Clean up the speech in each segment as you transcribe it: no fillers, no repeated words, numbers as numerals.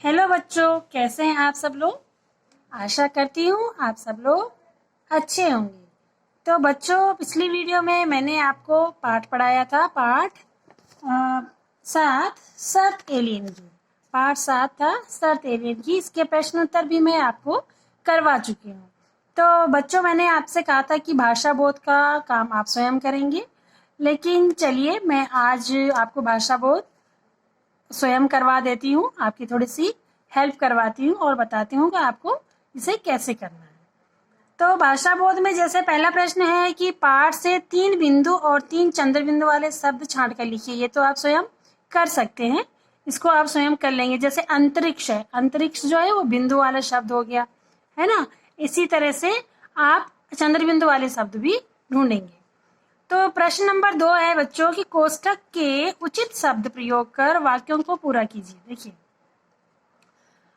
Hello बच्चों, कैसे हैं आप सब लोग। आशा करती हूँ आप सब लोग अच्छे होंगे। तो बच्चों, पिछली वीडियो में मैंने आपको पाठ पढ़ाया था। पाठ 7 सर्ट एलियन की। पाठ 7 था सर्ट एलियन की। इसके प्रश्न उत्तर भी मैं आपको करवा चुकी हूँ। तो बच्चों, मैंने आपसे कहा था कि भाषा बोध का काम आप स्वयं करेंगे, लेकिन चलिए मैं आज आपको भाषा बोध स्वयं करवा देती हूँ। आपकी थोड़ी सी हेल्प करवाती हूँ और बताती हूँ कि आपको इसे कैसे करना है। तो भाषा बोध में जैसे पहला प्रश्न है कि पाठ से 3 बिंदु और 3 चंद्र बिंदु वाले शब्द छांट कर लिखिए। ये तो आप स्वयं कर सकते हैं, इसको आप स्वयं कर लेंगे। जैसे अंतरिक्ष है, अंतरिक्ष जो है वो बिंदु वाला शब्द हो गया, है ना। इसी तरह से आप चंद्र बिंदु वाले शब्द भी ढूंढेंगे। तो प्रश्न नंबर 2 है बच्चों की कोष्ठक के उचित शब्द प्रयोग कर वाक्यों को पूरा कीजिए। देखिए,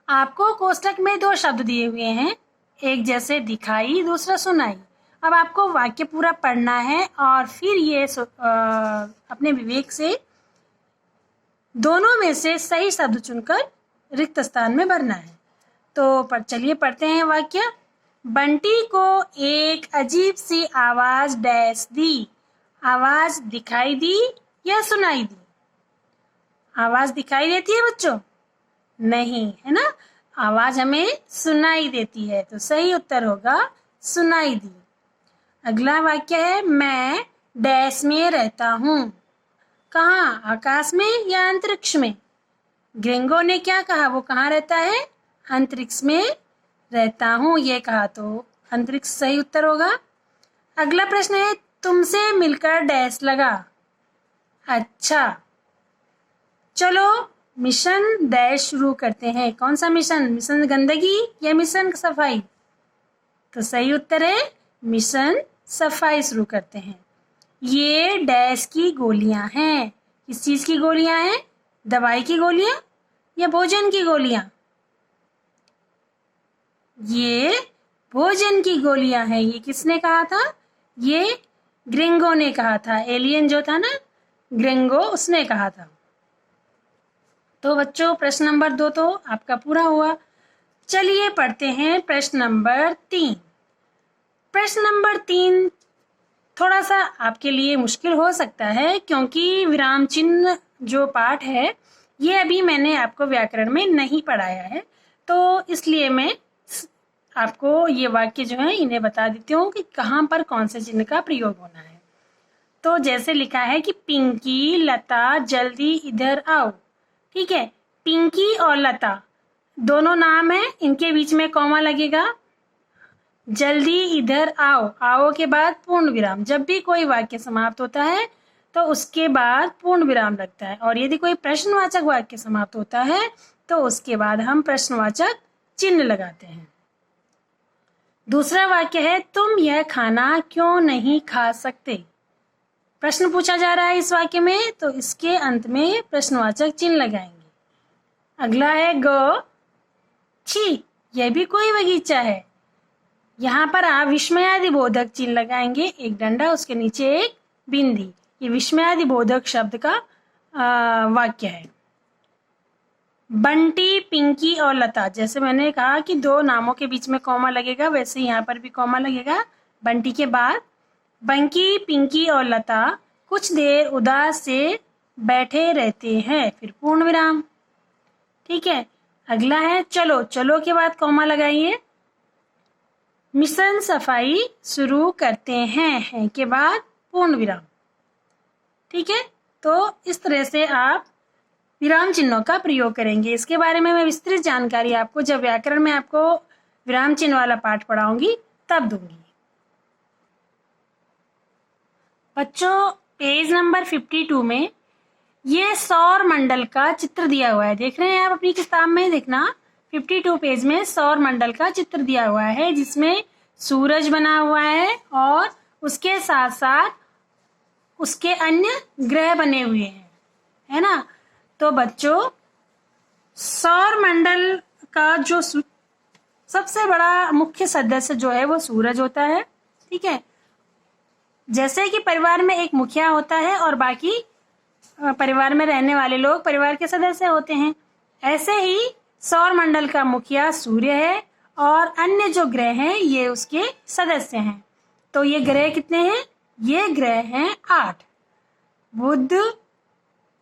आपको कोष्ठक में 2 शब्द दिए हुए हैं, एक जैसे दिखाई, दूसरा सुनाई। अब आपको वाक्य पूरा पढ़ना है और फिर ये अपने विवेक से दोनों में से सही शब्द चुनकर रिक्त स्थान में भरना है। तो चलिए पढ़ते हैं वाक्य। बंटी को एक अजीब सी आवाज डैश दी। आवाज दिखाई दी या सुनाई दी? आवाज दिखाई देती है बच्चों? नहीं, है ना। आवाज हमें सुनाई देती है, तो सही उत्तर होगा सुनाई दी। अगला वाक्य है मैं डैश में रहता हूँ। कहाँ? आकाश में या अंतरिक्ष में? ग्रेंगो ने क्या कहा? वो कहाँ रहता है? अंतरिक्ष में रहता हूँ, ये कहा, तो अंतरिक्ष सही उत्तर होगा। अगला प्रश्न है तुमसे मिलकर डैश लगा। अच्छा, चलो मिशन डैश शुरू करते हैं। कौन सा मिशन? मिशन गंदगी या मिशन सफाई? तो सही उत्तर है मिशन सफाई शुरू करते हैं। ये डैश की गोलियां हैं। किस चीज की गोलियां हैं? दवाई की गोलियां या भोजन की गोलियां? ये भोजन की गोलियां हैं। ये किसने कहा था? ये ग्रेंगो ने कहा था। एलियन जो था ना, ग्रेंगो, उसने कहा था। तो बच्चों, प्रश्न नंबर 2 तो आपका पूरा हुआ। चलिए पढ़ते हैं प्रश्न नंबर 3। प्रश्न नंबर 3 थोड़ा सा आपके लिए मुश्किल हो सकता है, क्योंकि विराम चिन्ह जो पाठ है ये अभी मैंने आपको व्याकरण में नहीं पढ़ाया है, तो इसलिए मैं आपको ये वाक्य जो है इन्हें बता देती हूँ कि कहाँ पर कौन से चिन्ह का प्रयोग होना है। तो जैसे लिखा है कि पिंकी, लता, जल्दी इधर आओ। ठीक है, पिंकी और लता दोनों नाम है, इनके बीच में कॉमा लगेगा। जल्दी इधर आओ, आओ के बाद पूर्ण विराम। जब भी कोई वाक्य समाप्त होता है तो उसके बाद पूर्ण विराम लगता है, और यदि कोई प्रश्नवाचक वाक्य समाप्त होता है तो उसके बाद हम प्रश्नवाचक चिन्ह लगाते हैं। दूसरा वाक्य है तुम यह खाना क्यों नहीं खा सकते। प्रश्न पूछा जा रहा है इस वाक्य में, तो इसके अंत में प्रश्नवाचक चिन्ह लगाएंगे। अगला है ग छी, यह भी कोई बगीचा है। यहाँ पर आप विस्मयादिबोधक चिन्ह लगाएंगे, एक डंडा, उसके नीचे एक बिंदी। ये विस्मयादिबोधक शब्द का वाक्य है। बंटी, पिंकी और लता, जैसे मैंने कहा कि 2 नामों के बीच में कॉमा लगेगा, वैसे यहाँ पर भी कॉमा लगेगा। बंटी के बाद बंकी, पिंकी और लता कुछ देर उदास से बैठे रहते हैं, फिर पूर्ण विराम। ठीक है, अगला है चलो। चलो के बाद कॉमा लगाइए। मिशन सफाई शुरू करते हैं के बाद पूर्ण विराम। ठीक है, तो इस तरह से आप विराम चिन्हों का प्रयोग करेंगे। इसके बारे में मैं विस्तृत जानकारी आपको जब व्याकरण में आपको विराम चिन्ह वाला पाठ पढ़ाऊंगी तब दूंगी। बच्चों, पेज नंबर 52 में ये सौर मंडल का चित्र दिया हुआ है। देख रहे हैं आप अपनी किताब में? देखना 52 पेज में सौर मंडल का चित्र दिया हुआ है, जिसमें सूरज बना हुआ है और उसके साथ साथ उसके अन्य ग्रह बने हुए हैं, है ना। तो बच्चों, सौर मंडल का जो सबसे बड़ा मुख्य सदस्य जो है वो सूरज होता है। ठीक है, जैसे कि परिवार में एक मुखिया होता है और बाकी परिवार में रहने वाले लोग परिवार के सदस्य होते हैं, ऐसे ही सौर मंडल का मुखिया सूर्य है और अन्य जो ग्रह हैं ये उसके सदस्य हैं। तो ये ग्रह कितने हैं? ये ग्रह हैं 8। बुध,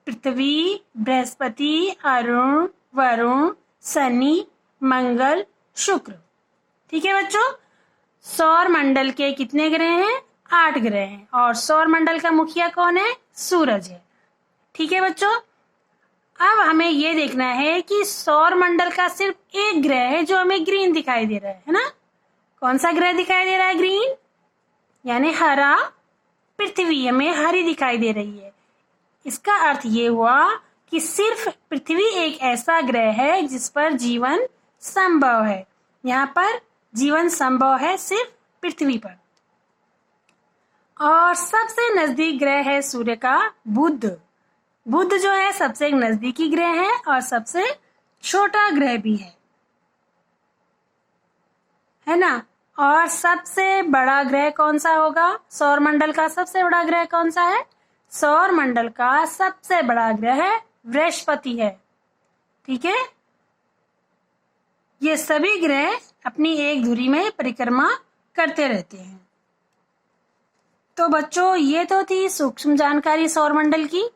पृथ्वी, बृहस्पति, अरुण, वरुण, शनि, मंगल, शुक्र। ठीक है बच्चों, सौर मंडल के कितने ग्रह हैं? 8 ग्रह हैं और सौर मंडल का मुखिया कौन है? सूरज है। ठीक है बच्चों, अब हमें ये देखना है कि सौर मंडल का सिर्फ एक ग्रह है जो हमें ग्रीन दिखाई दे रहा है ना? कौन सा ग्रह दिखाई दे रहा है ग्रीन? यानी हरा। पृथ्वी हमें हरी दिखाई दे रही है। इसका अर्थ ये हुआ कि सिर्फ पृथ्वी एक ऐसा ग्रह है जिस पर जीवन संभव है। यहाँ पर जीवन संभव है सिर्फ पृथ्वी पर। और सबसे नजदीक ग्रह है सूर्य का बुध। बुध जो है सबसे नजदीकी ग्रह है और सबसे छोटा ग्रह भी है ना? और सबसे बड़ा ग्रह कौन सा होगा? सौर मंडल का सबसे बड़ा ग्रह कौन सा है? सौर मंडल का सबसे बड़ा ग्रह बृहस्पति है। ठीक है, ये सभी ग्रह अपनी एक धुरी में परिक्रमा करते रहते हैं। तो बच्चों, ये तो थी सूक्ष्म जानकारी सौर मंडल की।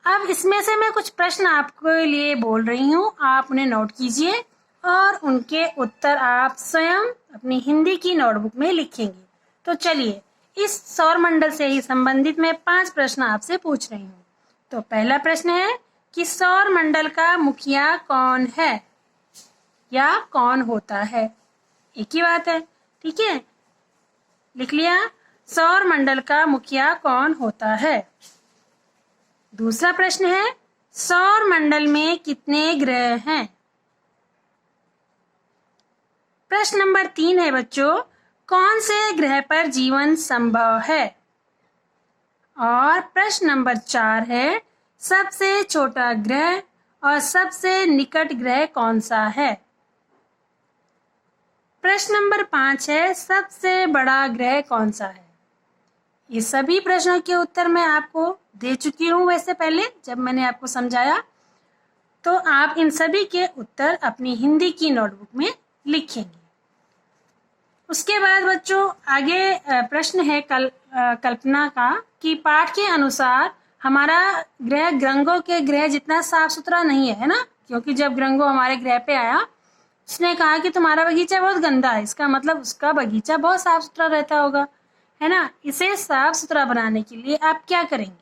अब इसमें से मैं कुछ प्रश्न आपके लिए बोल रही हूँ, आप उन्हें नोट कीजिए और उनके उत्तर आप स्वयं अपनी हिंदी की नोटबुक में लिखेंगे। तो चलिए, इस सौर मंडल से ही संबंधित मैं 5 प्रश्न आपसे पूछ रही हूँ। तो पहला प्रश्न है कि सौर मंडल का मुखिया कौन है या कौन होता है? एक ही बात है। ठीक है, लिख लिया, सौर मंडल का मुखिया कौन होता है। दूसरा प्रश्न है, सौर मंडल में कितने ग्रह हैं? प्रश्न नंबर 3 है बच्चों, कौन से ग्रह पर जीवन संभव है? और प्रश्न नंबर 4 है, सबसे छोटा ग्रह और सबसे निकट ग्रह कौन सा है? प्रश्न नंबर 5 है, सबसे बड़ा ग्रह कौन सा है? ये सभी प्रश्नों के उत्तर मैं आपको दे चुकी हूँ वैसे पहले जब मैंने आपको समझाया। तो आप इन सभी के उत्तर अपनी हिंदी की नोटबुक में लिखेंगे। उसके बाद बच्चों आगे प्रश्न है कल्पना का कि पाठ के अनुसार हमारा ग्रह ग्रंगों के ग्रह जितना साफ सुथरा नहीं है ना? क्योंकि जब ग्रंगो हमारे ग्रह पे आया, उसने कहा कि तुम्हारा बगीचा बहुत गंदा है। इसका मतलब उसका बगीचा बहुत साफ सुथरा रहता होगा, है ना? इसे साफ सुथरा बनाने के लिए आप क्या करेंगे?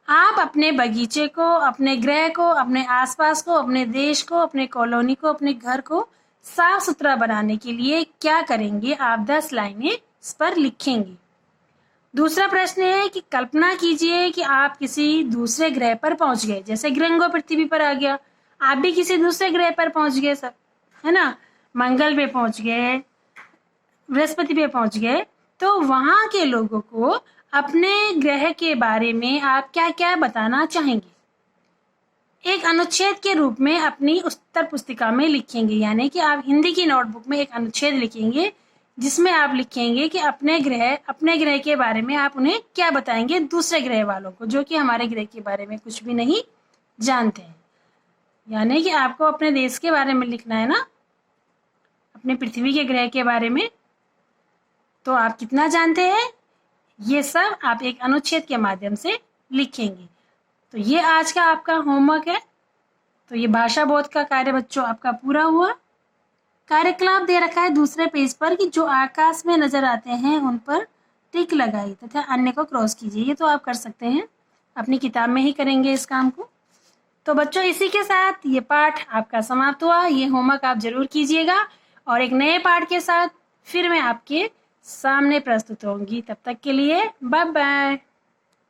आप अपने बगीचे को, अपने ग्रह को, अपने आसपास को, अपने देश को, अपने कॉलोनी को, अपने घर को साफ सुथरा बनाने के लिए क्या करेंगे? आप 10 लाइनें इस पर लिखेंगे। दूसरा प्रश्न है कि कल्पना कीजिए कि आप किसी दूसरे ग्रह पर पहुंच गए, जैसे ग्रंगो पृथ्वी पर आ गया, आप भी किसी दूसरे ग्रह पर पहुंच गए सब, है ना? मंगल पे पहुंच गए, बृहस्पति पे पहुंच गए। तो वहां के लोगों को अपने ग्रह के बारे में आप क्या क्या बताना चाहेंगे? एक अनुच्छेद के रूप में अपनी उत्तर पुस्तिका में लिखेंगे। यानी कि आप हिंदी की नोटबुक में एक अनुच्छेद लिखेंगे जिसमें आप लिखेंगे कि अपने ग्रह के बारे में आप उन्हें क्या बताएंगे दूसरे ग्रह वालों को, जो कि हमारे ग्रह के बारे में कुछ भी नहीं जानते हैं। यानी कि आपको अपने देश के बारे में लिखना है ना, अपने पृथ्वी के ग्रह के बारे में। तो आप कितना जानते हैं, ये सब आप एक अनुच्छेद के माध्यम से लिखेंगे। तो ये आज का आपका होमवर्क है। तो ये भाषा बोध का कार्य बच्चों आपका पूरा हुआ। कार्यकलाप दे रखा है दूसरे पेज पर कि जो आकाश में नजर आते हैं उन पर टिक लगाइए तथा अन्य को क्रॉस कीजिए। ये तो आप कर सकते हैं, अपनी किताब में ही करेंगे इस काम को। तो बच्चों इसी के साथ ये पाठ आपका समाप्त हुआ। ये होमवर्क आप जरूर कीजिएगा और एक नए पाठ के साथ फिर मैं आपके सामने प्रस्तुत होंगी। तब तक के लिए बाय बाय।